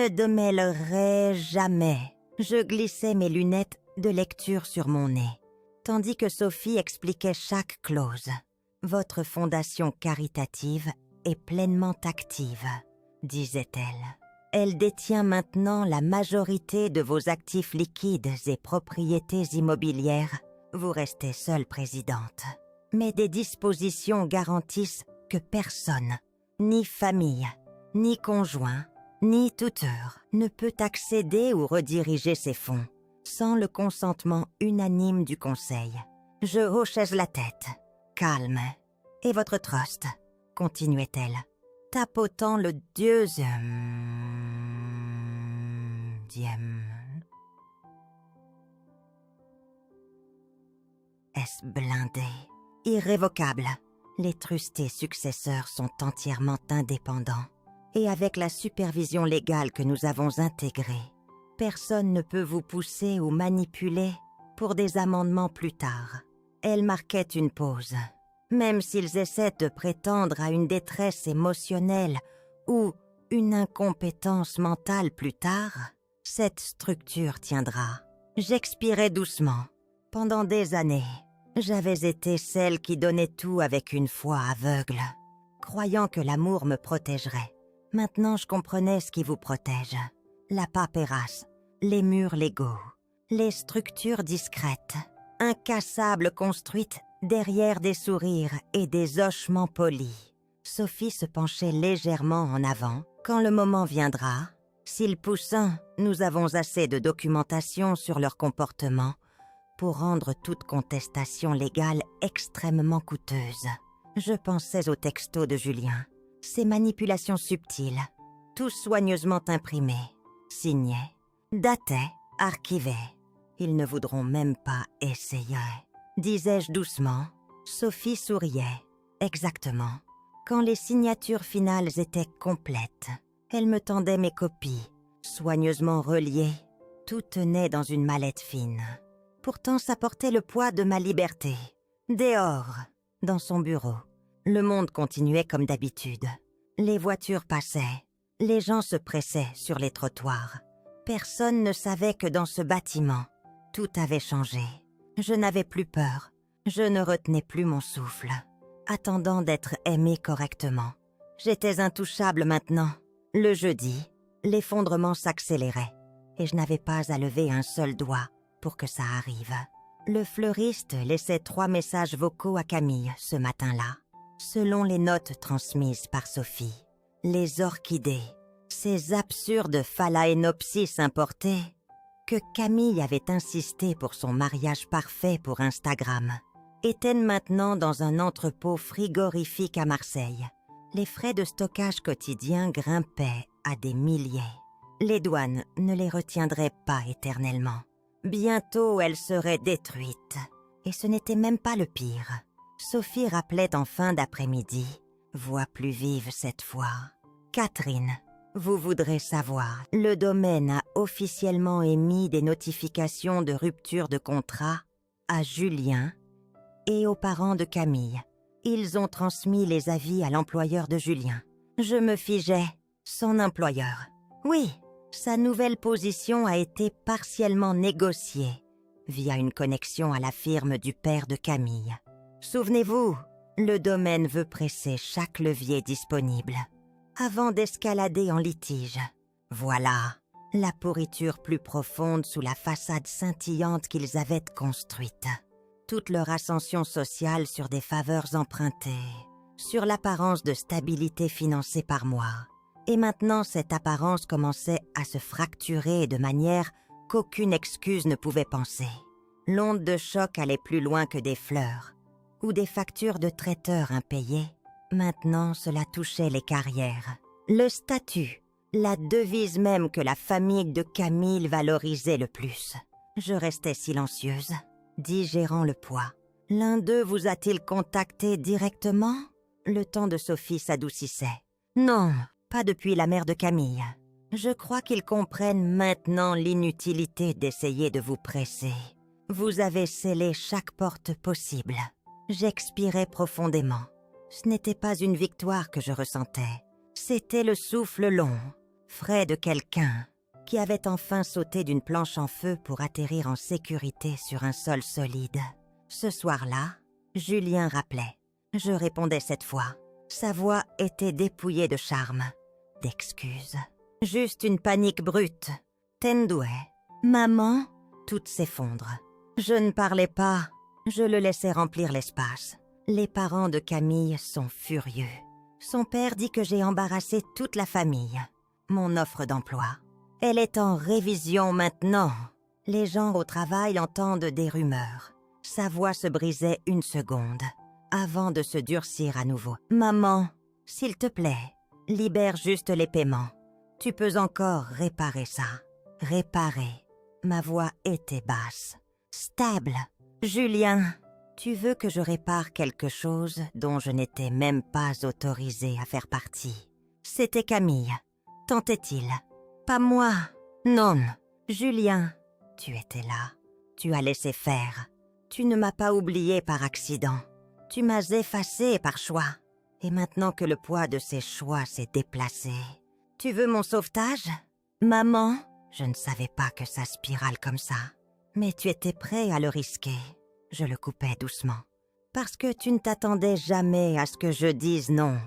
démêlerait jamais. Je glissais mes lunettes de lecture sur mon nez, tandis que Sophie expliquait chaque clause. Votre fondation caritative est pleinement active, disait-elle. Elle détient maintenant la majorité de vos actifs liquides et propriétés immobilières. Vous restez seule présidente. Mais des dispositions garantissent que personne, ni famille, ni conjoint, ni tuteur, ne peut accéder ou rediriger ces fonds sans le consentement unanime du conseil. Je hochais la tête, calme. Et votre trust, continuait-elle, tapotant le Est-ce blindé, irrévocable. Les trustés successeurs sont entièrement indépendants. Et avec la supervision légale que nous avons intégrée, personne ne peut vous pousser ou manipuler pour des amendements plus tard. Elle marquait une pause. Même s'ils essaient de prétendre à une détresse émotionnelle ou une incompétence mentale plus tard, cette structure tiendra. J'expirais doucement, Pendant des années, j'avais été celle qui donnait tout avec une foi aveugle, croyant que l'amour me protégerait. Maintenant, je comprenais ce qui vous protège. La paperasse, les murs légaux, les structures discrètes, incassables construites derrière des sourires et des hochements polis. Sophie se penchait légèrement en avant. Quand le moment viendra, s'ils poussent, nous avons assez de documentation sur leur comportement pour rendre toute contestation légale extrêmement coûteuse. Je pensais aux textos de Julien, ces manipulations subtiles, tous soigneusement imprimés, signés, datés, archivés. Ils ne voudront même pas essayer, disais-je doucement. Sophie souriait. Exactement. Quand les signatures finales étaient complètes, elle me tendait mes copies, soigneusement reliées. Tout tenait dans une mallette fine. Pourtant, ça portait le poids de ma liberté. Dehors, dans son bureau, le monde continuait comme d'habitude. Les voitures passaient, les gens se pressaient sur les trottoirs. Personne ne savait que dans ce bâtiment, tout avait changé. Je n'avais plus peur, je ne retenais plus mon souffle, attendant d'être aimée correctement. J'étais intouchable maintenant. Le jeudi, l'effondrement s'accélérait, et je n'avais pas à lever un seul doigt pour que ça arrive. Le fleuriste laissait 3 messages vocaux à Camille ce matin-là, selon les notes transmises par Sophie. Les orchidées, ces absurdes phalaenopsis importées, que Camille avait insisté pour son mariage parfait pour Instagram, étaient maintenant dans un entrepôt frigorifique à Marseille. Les frais de stockage quotidiens grimpaient à des milliers. Les douanes ne les retiendraient pas éternellement. Bientôt, elles seraient détruites. Et ce n'était même pas le pire. Sophie rappelait en fin d'après-midi, voix plus vive cette fois. « Catherine, vous voudrez savoir, le domaine a officiellement émis des notifications de rupture de contrat à Julien et aux parents de Camille. Ils ont transmis les avis à l'employeur de Julien. Je me figeais, son employeur. Oui, sa nouvelle position a été partiellement négociée via une connexion à la firme du père de Camille. Souvenez-vous, le domaine veut presser chaque levier disponible avant d'escalader en litige. Voilà la pourriture plus profonde sous la façade scintillante qu'ils avaient construite. Toute leur ascension sociale sur des faveurs empruntées, sur l'apparence de stabilité financée par moi. Et maintenant, cette apparence commençait à se fracturer de manière qu'aucune excuse ne pouvait penser. L'onde de choc allait plus loin que des fleurs ou des factures de traiteurs impayées. Maintenant, cela touchait les carrières, le statut, la devise même que la famille de Camille valorisait le plus. Je restais silencieuse, digérant le poids. L'un d'eux vous a-t-il contacté directement? Le ton de Sophie s'adoucissait. Non, pas depuis la mère de Camille. Je crois qu'ils comprennent maintenant l'inutilité d'essayer de vous presser. Vous avez scellé chaque porte possible. J'expirais profondément. Ce n'était pas une victoire que je ressentais. C'était le souffle long, frais de quelqu'un qui avait enfin sauté d'une planche en feu pour atterrir en sécurité sur un sol solide. Ce soir-là, Julien rappelait. Je répondais cette fois. Sa voix était dépouillée de charme, d'excuses. Juste une panique brute. Tendouet. Maman, tout s'effondre. Je ne parlais pas. Je le laissais remplir l'espace. Les parents de Camille sont furieux. Son père dit que j'ai embarrassé toute la famille. Mon offre d'emploi. Elle est en révision maintenant. Les gens au travail entendent des rumeurs. Sa voix se brisait une seconde, avant de se durcir à nouveau. Maman, s'il te plaît, libère juste les paiements. Tu peux encore réparer ça. Réparer. Ma voix était basse. Stable. Julien, tu veux que je répare quelque chose dont je n'étais même pas autorisée à faire partie. C'était Camille. Tentait-il? Pas moi. Non. Julien, tu étais là. Tu as laissé faire. Tu ne m'as pas oublié par accident. Tu m'as effacé par choix. Et maintenant que le poids de ces choix s'est déplacé, tu veux mon sauvetage? Maman, je ne savais pas que ça spirale comme ça. Mais tu étais prêt à le risquer. Je le coupais doucement. Parce que tu ne t'attendais jamais à ce que je dise non.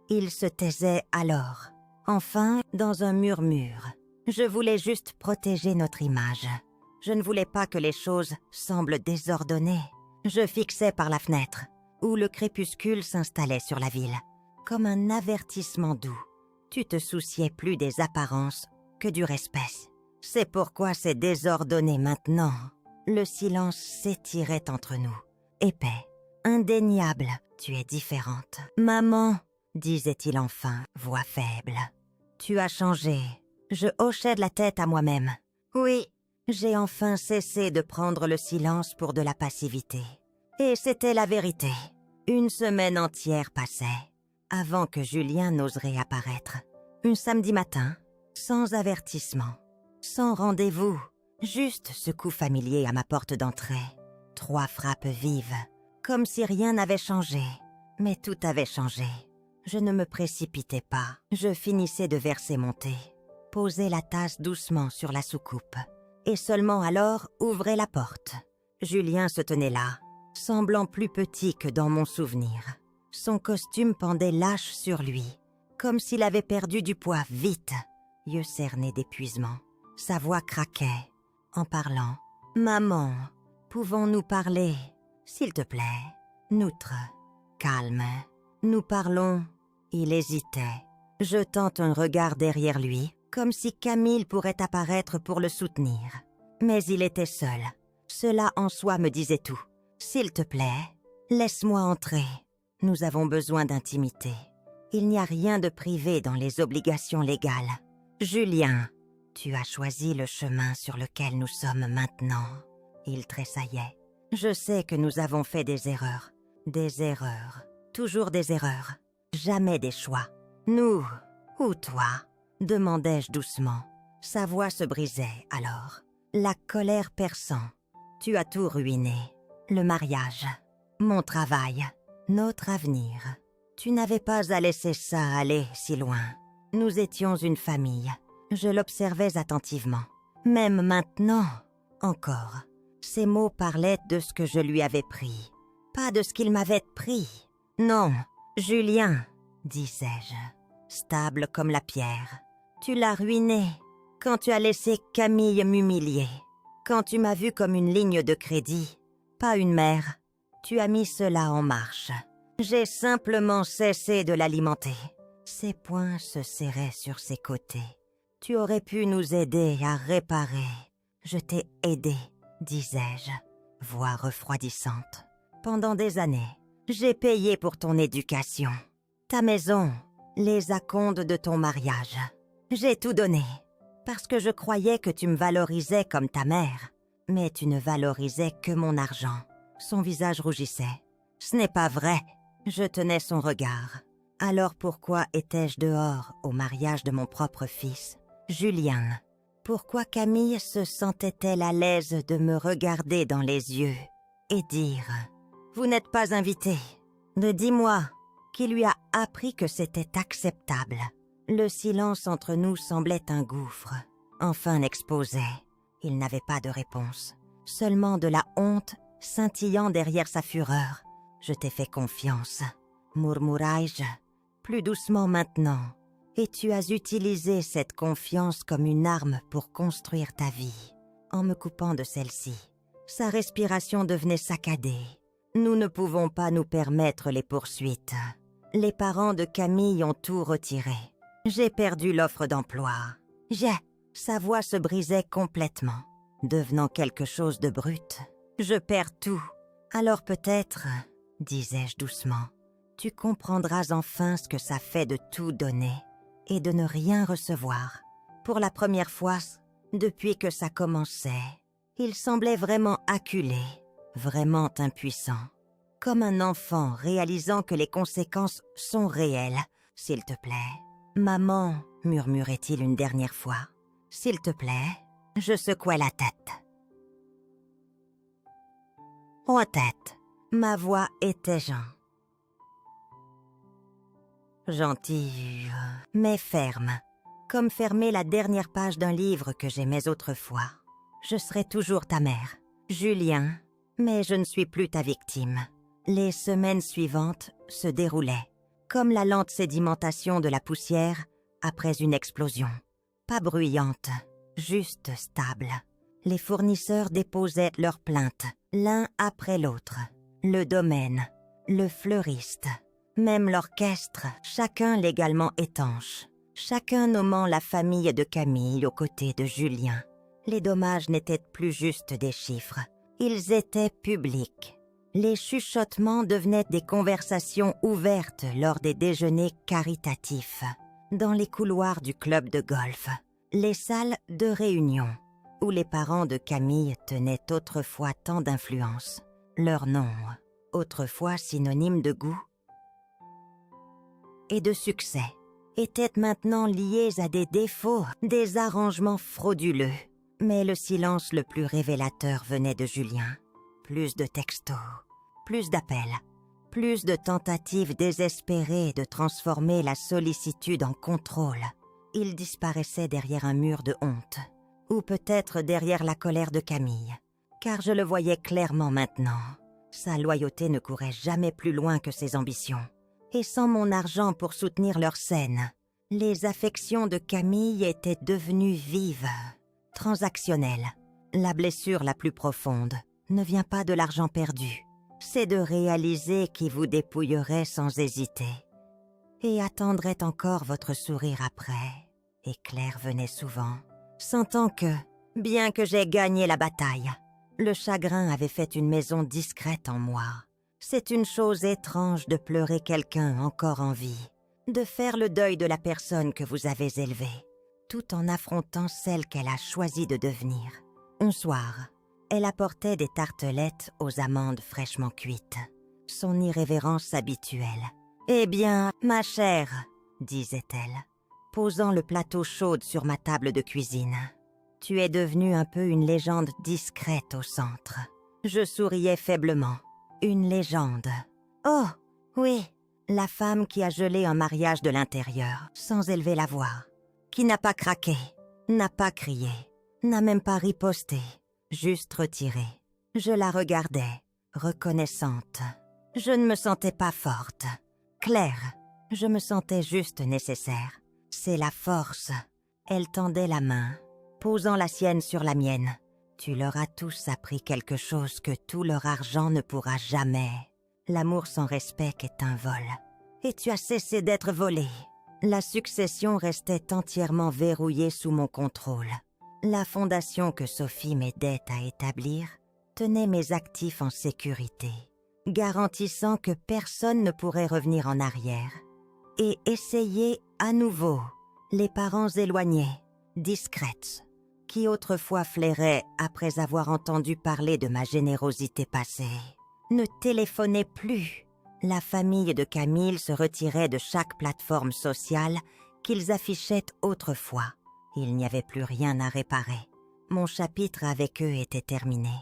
Il se taisait alors. Enfin, dans un murmure. Je voulais juste protéger notre image. Je ne voulais pas que les choses semblent désordonnées. Je fixais par la fenêtre, où le crépuscule s'installait sur la ville, comme un avertissement doux. Tu te souciais plus des apparences que du respect. C'est pourquoi c'est désordonné maintenant. Le silence s'étirait entre nous. Épais, indéniable, tu es différente. Maman, disait-il enfin, voix faible. Tu as changé. Je hochais de la tête à moi-même. Oui, j'ai enfin cessé de prendre le silence pour de la passivité. Et c'était la vérité. Une semaine entière passait, avant que Julien n'ose réapparaître. Un samedi matin, sans avertissement, sans rendez-vous, juste ce coup familier à ma porte d'entrée. 3 frappes vives, comme si rien n'avait changé. Mais tout avait changé. Je ne me précipitais pas. Je finissais de verser mon thé, posais la tasse doucement sur la soucoupe, et seulement alors ouvrais la porte. Julien se tenait là, semblant plus petit que dans mon souvenir. Son costume pendait lâche sur lui, comme s'il avait perdu du poids vite, yeux cernés d'épuisement. Sa voix craquait, en parlant. « Maman, pouvons-nous parler, s'il te plaît ?» Noutre, calme. Nous parlons. Il hésitait, jetant un regard derrière lui, comme si Camille pourrait apparaître pour le soutenir. Mais il était seul. Cela en soi me disait tout. « S'il te plaît, laisse-moi entrer. Nous avons besoin d'intimité. Il n'y a rien de privé dans les obligations légales. Julien, tu as choisi le chemin sur lequel nous sommes maintenant. » Il tressaillait. « Je sais que nous avons fait des erreurs. Des erreurs. Toujours des erreurs. Jamais des choix. Nous, ou toi ?» demandai-je doucement. Sa voix se brisait alors. La colère perçant. « Tu as tout ruiné. Le mariage, mon travail, notre avenir. Tu n'avais pas à laisser ça aller si loin. Nous étions une famille. Je l'observais attentivement. Même maintenant, encore. Ces mots parlaient de ce que je lui avais pris. Pas de ce qu'il m'avait pris. Non, Julien, disais-je, stable comme la pierre. Tu l'as ruiné quand tu as laissé Camille m'humilier. Quand tu m'as vu comme une ligne de crédit, pas une mère. Tu as mis cela en marche. J'ai simplement cessé de l'alimenter. » Ses poings se serraient sur ses côtés. « Tu aurais pu nous aider à réparer. Je t'ai aidé, disais-je, voix refroidissante. Pendant des années, j'ai payé pour ton éducation. Ta maison, les acomptes de ton mariage. J'ai tout donné, parce que je croyais que tu me valorisais comme ta mère. Mais tu ne valorisais que mon argent. » Son visage rougissait. « Ce n'est pas vrai. » Je tenais son regard. Alors pourquoi étais-je dehors au mariage de mon propre fils, Julien? Pourquoi Camille se sentait-elle à l'aise de me regarder dans les yeux et dire « Vous n'êtes pas invité » de dis-moi, qui lui a appris que c'était acceptable. Le silence entre nous semblait un gouffre. Enfin l'exposait. Il n'avait pas de réponse. Seulement de la honte scintillant derrière sa fureur. « Je t'ai fait confiance », murmurai-je, plus doucement maintenant. Et tu as utilisé cette confiance comme une arme pour construire ta vie. En me coupant de celle-ci, sa respiration devenait saccadée. Nous ne pouvons pas nous permettre les poursuites. Les parents de Camille ont tout retiré. J'ai perdu l'offre d'emploi. Sa voix se brisait complètement, devenant quelque chose de brut. Je perds tout. Alors peut-être, disais-je doucement, tu comprendras enfin ce que ça fait de tout donner et de ne rien recevoir. Pour la première fois, depuis que ça commençait, il semblait vraiment acculé, vraiment impuissant. Comme un enfant réalisant que les conséquences sont réelles. « S'il te plaît. »« Maman, murmurait-il une dernière fois. »« S'il te plaît. » Je secouai la tête. En tête, ma voix était gentille, mais ferme, comme fermer la dernière page d'un livre que j'aimais autrefois. Je serai toujours ta mère, Julien, mais je ne suis plus ta victime. Les semaines suivantes se déroulaient, comme la lente sédimentation de la poussière après une explosion. Pas bruyante, juste stable. Les fournisseurs déposaient leurs plaintes, l'un après l'autre. Le domaine, le fleuriste, même l'orchestre, chacun légalement étanche. Chacun nommant la famille de Camille aux côtés de Julien. Les dommages n'étaient plus juste des chiffres, ils étaient publics. Les chuchotements devenaient des conversations ouvertes lors des déjeuners caritatifs, dans les couloirs du club de golf, les salles de réunion, où les parents de Camille tenaient autrefois tant d'influence. Leurs noms, autrefois synonymes de goût et de succès, étaient maintenant liés à des défauts, des arrangements frauduleux. Mais le silence le plus révélateur venait de Julien. Plus de textos, plus d'appels, plus de tentatives désespérées de transformer la sollicitude en contrôle. Il disparaissait derrière un mur de honte, ou peut-être derrière la colère de Camille, car je le voyais clairement maintenant. Sa loyauté ne courait jamais plus loin que ses ambitions. Et sans mon argent pour soutenir leur scène, les affections de Camille étaient devenues vives, transactionnelles. La blessure la plus profonde ne vient pas de l'argent perdu, c'est de réaliser qu'il vous dépouillerait sans hésiter et attendrait encore votre sourire après. Et Claire venait souvent, sentant que, bien que j'aie gagné la bataille, le chagrin avait fait une maison discrète en moi. C'est une chose étrange de pleurer quelqu'un encore en vie, de faire le deuil de la personne que vous avez élevée, tout en affrontant celle qu'elle a choisi de devenir. Un soir, elle apportait des tartelettes aux amandes fraîchement cuites, son irrévérence habituelle. « Eh bien, ma chère, disait-elle, posant le plateau chaud sur ma table de cuisine, tu es devenue un peu une légende discrète au centre. » Je souriais faiblement. Une légende. Oh, oui, la femme qui a gelé un mariage de l'intérieur, sans élever la voix, qui n'a pas craqué, n'a pas crié, n'a même pas riposté, juste retiré. Je la regardais, reconnaissante. Je ne me sentais pas forte. Claire, je me sentais juste nécessaire. C'est la force. Elle tendait la main, posant la sienne sur la mienne. Tu leur as tous appris quelque chose que tout leur argent ne pourra jamais. L'amour sans respect est un vol. Et tu as cessé d'être volé. La succession restait entièrement verrouillée sous mon contrôle. La fondation que Sophie m'aidait à établir tenait mes actifs en sécurité, garantissant que personne ne pourrait revenir en arrière. Et essayer à nouveau, les parents éloignés, discrètes, qui autrefois flairait après avoir entendu parler de ma générosité passée, ne téléphonait plus. La famille de Camille se retirait de chaque plateforme sociale qu'ils affichaient autrefois. Il n'y avait plus rien à réparer. Mon chapitre avec eux était terminé.